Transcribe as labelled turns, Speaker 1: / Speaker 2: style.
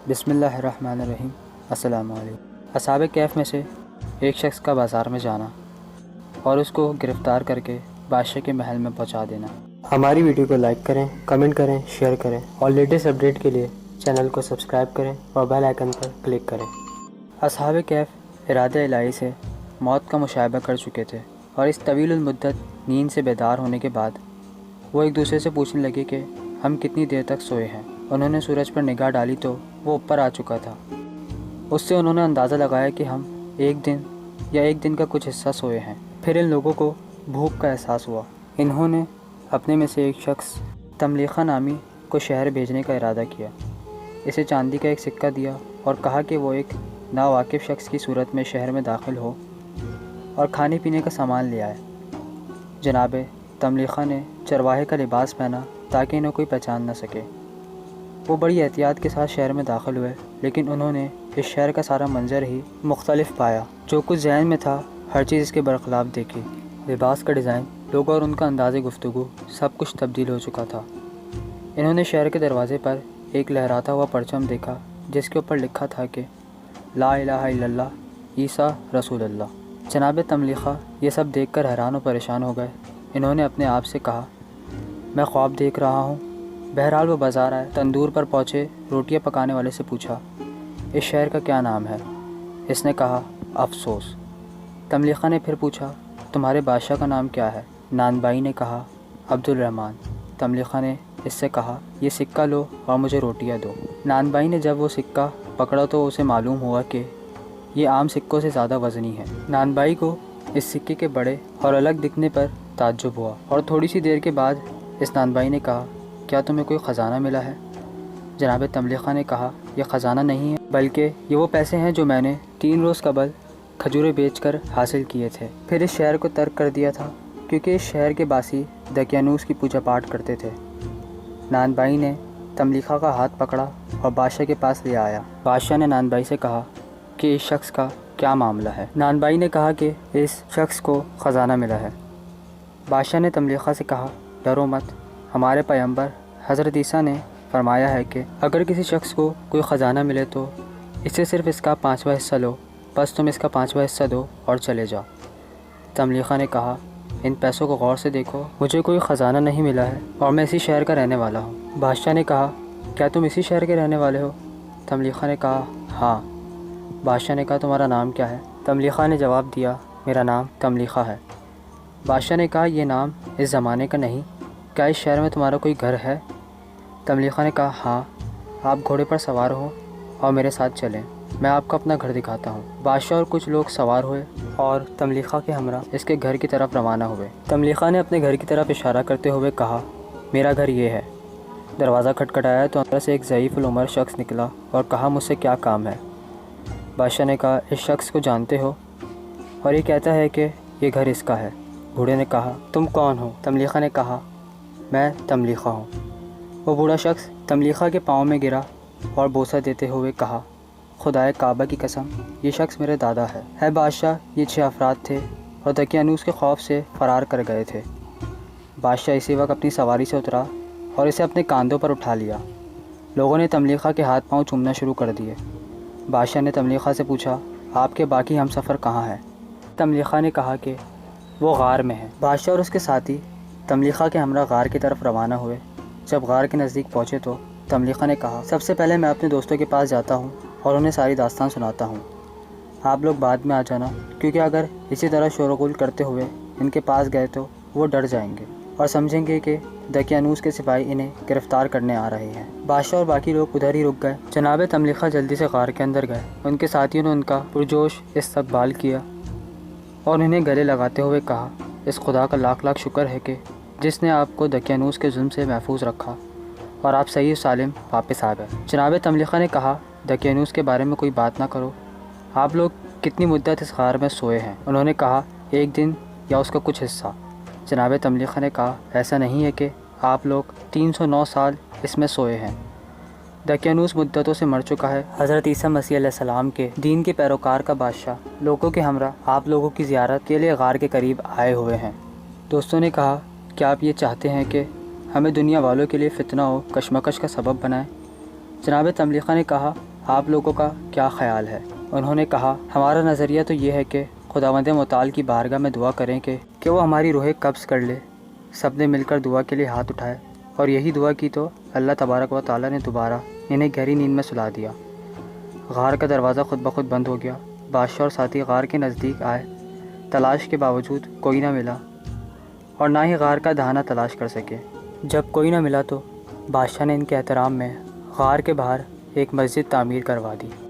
Speaker 1: بسم اللہ الرحمن الرحیم۔ السلام علیکم۔ اصحاب کہف میں سے ایک شخص کا بازار میں جانا اور اس کو گرفتار کر کے بادشاہ کے محل میں پہنچا دینا۔
Speaker 2: ہماری ویڈیو کو لائک کریں، کمنٹ کریں، شیئر کریں اور لیٹسٹ اپڈیٹ کے لیے چینل کو سبسکرائب کریں اور بیل آئیکن پر کلک کریں۔
Speaker 1: اصحاب کہف ارادہ الہی سے موت کا مشاہدہ کر چکے تھے اور اس طویل المدت نیند سے بیدار ہونے کے بعد وہ ایک دوسرے سے پوچھنے لگے کہ ہم کتنی دیر تک سوئے ہیں۔ انہوں نے سورج پر نگاہ ڈالی تو وہ اوپر آ چکا تھا۔ اس سے انہوں نے اندازہ لگایا کہ ہم ایک دن کا کچھ حصہ سوئے ہیں۔ پھر ان لوگوں کو بھوک کا احساس ہوا۔ انہوں نے اپنے میں سے ایک شخص تملیخہ نامی کو شہر بھیجنے کا ارادہ کیا۔ اسے چاندی کا ایک سکہ دیا اور کہا کہ وہ ایک ناواقف شخص کی صورت میں شہر میں داخل ہو اور کھانے پینے کا سامان لے آئے۔ جناب تملیخہ نے چرواہے کا لباس پہنا تاکہ انہیں کوئی پہچان نہ سکے۔ وہ بڑی احتیاط کے ساتھ شہر میں داخل ہوئے، لیکن انہوں نے اس شہر کا سارا منظر ہی مختلف پایا۔ جو کچھ ذہن میں تھا ہر چیز اس کے برخلاف دیکھی۔ لباس کا ڈیزائن، لوگ اور ان کا انداز گفتگو، سب کچھ تبدیل ہو چکا تھا۔ انہوں نے شہر کے دروازے پر ایک لہراتا ہوا پرچم دیکھا جس کے اوپر لکھا تھا کہ لا الہ الا اللہ عیسیٰ رسول اللہ۔ جناب تملیخہ یہ سب دیکھ کر حیران و پریشان ہو گئے۔ انہوں نے اپنے آپ سے کہا میں خواب دیکھ رہا ہوں۔ بہرحال وہ بازار آئے، تندور پر پہنچے، روٹیاں پکانے والے سے پوچھا اس شہر کا کیا نام ہے؟ اس نے کہا افسوس۔ تملیخہ نے پھر پوچھا تمہارے بادشاہ کا نام کیا ہے؟ نانبائی نے کہا عبد الرحمن۔ تملیخہ نے اس سے کہا یہ سکہ لو اور مجھے روٹیاں دو۔ نانبائی نے جب وہ سکہ پکڑا تو اسے معلوم ہوا کہ یہ عام سکوں سے زیادہ وزنی ہے۔ نانبائی کو اس سکے کے بڑے اور الگ دکھنے پر تعجب ہوا اور تھوڑی سی دیر کے بعد اس نانبائی نے کہا کیا تمہیں کوئی خزانہ ملا ہے؟ جناب تملیخہ نے کہا یہ خزانہ نہیں ہے بلکہ یہ وہ پیسے ہیں جو میں نے 3 روز قبل کھجوریں بیچ کر حاصل کیے تھے۔ پھر اس شہر کو ترک کر دیا تھا کیونکہ اس شہر کے باسی دقیانوس کی پوجا پاٹ کرتے تھے۔ نانبائی نے تملیخہ کا ہاتھ پکڑا اور بادشاہ کے پاس لے آیا۔ بادشاہ نے نانبائی سے کہا کہ اس شخص کا کیا معاملہ ہے؟ نانبائی نے کہا کہ اس شخص کو خزانہ ملا ہے۔ بادشاہ نے تملیخہ سے کہا ڈرو مت، ہمارے پیغمبر حضرت عیسیٰ نے فرمایا ہے کہ اگر کسی شخص کو کوئی خزانہ ملے تو اسے صرف اس کا 5واں حصہ لو، بس تم اس کا 5واں حصہ دو اور چلے جاؤ۔ تملیخہ نے کہا ان پیسوں کو غور سے دیکھو، مجھے کوئی خزانہ نہیں ملا ہے اور میں اسی شہر کا رہنے والا ہوں۔ بادشاہ نے کہا کیا تم اسی شہر کے رہنے والے ہو؟ تملیخہ نے کہا ہاں۔ بادشاہ نے کہا تمہارا نام کیا ہے؟ تملیخہ نے جواب دیا میرا نام تملیخہ ہے۔ بادشاہ نے کہا یہ نام اس زمانے کا نہیں، کیا اس شہر میں تمہارا کوئی گھر ہے؟ تملیخہ نے کہا ہاں، آپ گھوڑے پر سوار ہو اور میرے ساتھ چلیں، میں آپ کو اپنا گھر دکھاتا ہوں۔ بادشاہ اور کچھ لوگ سوار ہوئے اور تملیخہ کے ہمراہ اس کے گھر کی طرف روانہ ہوئے۔ تملیخہ نے اپنے گھر کی طرف اشارہ کرتے ہوئے کہا میرا گھر یہ ہے۔ دروازہ کھٹکھٹایا تو اندر سے ایک ضعیف العمر شخص نکلا اور کہا مجھ سے کیا کام ہے؟ بادشاہ نے کہا اس شخص کو جانتے ہو اور یہ کہتا ہے کہ یہ گھر اس کا ہے۔ بوڑھے نے کہا تم کون ہو؟ تملیخہ نے کہا میں تملیخہ ہوں۔ وہ بوڑھا شخص تملیخہ کے پاؤں میں گرا اور بوسہ دیتے ہوئے کہا خدائے کعبہ کی قسم یہ شخص میرے دادا ہے بادشاہ، یہ 6 افراد تھے اور دقیانوس کے خوف سے فرار کر گئے تھے۔ بادشاہ اسی وقت اپنی سواری سے اترا اور اسے اپنے کاندھوں پر اٹھا لیا۔ لوگوں نے تملیخہ کے ہاتھ پاؤں چومنا شروع کر دیے۔ بادشاہ نے تملیخہ سے پوچھا آپ کے باقی ہم سفر کہاں ہیں؟ تملیخہ نے کہا کہ وہ غار میں ہے۔ بادشاہ اور اس کے ساتھی تملیخہ کے ہمراہ غار کی طرف روانہ ہوئے۔ جب غار کے نزدیک پہنچے تو تملیخہ نے کہا سب سے پہلے میں اپنے دوستوں کے پاس جاتا ہوں اور انہیں ساری داستان سناتا ہوں، آپ لوگ بعد میں آ جانا، کیونکہ اگر اسی طرح شور و غل کرتے ہوئے ان کے پاس گئے تو وہ ڈر جائیں گے اور سمجھیں گے کہ دقیانوس کے سپاہی انہیں گرفتار کرنے آ رہے ہیں۔ بادشاہ اور باقی لوگ ادھر ہی رک گئے۔ جناب تملیخہ جلدی سے غار کے اندر گئے۔ ان کے ساتھیوں نے ان کا پرجوش استقبال کیا اور انہیں گلے لگاتے ہوئے کہا اس خدا کا لاکھ لاکھ شکر ہے کہ جس نے آپ کو دقیانوس کے ظلم سے محفوظ رکھا اور آپ صحیح و سالم واپس آ گئے۔ جناب تملیخہ نے کہا دقیانوس کے بارے میں کوئی بات نہ کرو، آپ لوگ کتنی مدت اس غار میں سوئے ہیں؟ انہوں نے کہا 1 دن یا اس کا کچھ حصہ۔ جناب تملیخہ نے کہا ایسا نہیں ہے کہ آپ لوگ 309 سال اس میں سوئے ہیں، دقیانوس مدتوں سے مر چکا ہے۔ حضرت عیسیٰ مسیح علیہ السلام کے دین کے پیروکار کا بادشاہ لوگوں کے ہمراہ آپ لوگوں کی زیارت کے لیے غار کے قریب آئے ہوئے ہیں۔ دوستوں نے کہا کیا آپ یہ چاہتے ہیں کہ ہمیں دنیا والوں کے لیے فتنہ و کشمکش کا سبب بنائیں؟ جناب تملیخہ نے کہا آپ لوگوں کا کیا خیال ہے؟ انہوں نے کہا ہمارا نظریہ تو یہ ہے کہ خداوند متعال کی بارگاہ میں دعا کریں کہ وہ ہماری روحیں قبض کر لے۔ سب نے مل کر دعا کے لیے ہاتھ اٹھائے اور یہی دعا کی تو اللہ تبارک و تعالیٰ نے دوبارہ انہیں گہری نیند میں سلا دیا۔ غار کا دروازہ خود بخود بند ہو گیا۔ بادشاہ اور ساتھی غار کے نزدیک آئے۔ تلاش کے باوجود کوئی نہ ملا اور نہ ہی غار کا دہانہ تلاش کر سکے۔ جب کوئی نہ ملا تو بادشاہ نے ان کے احترام میں غار کے باہر ایک مسجد تعمیر کروا دی۔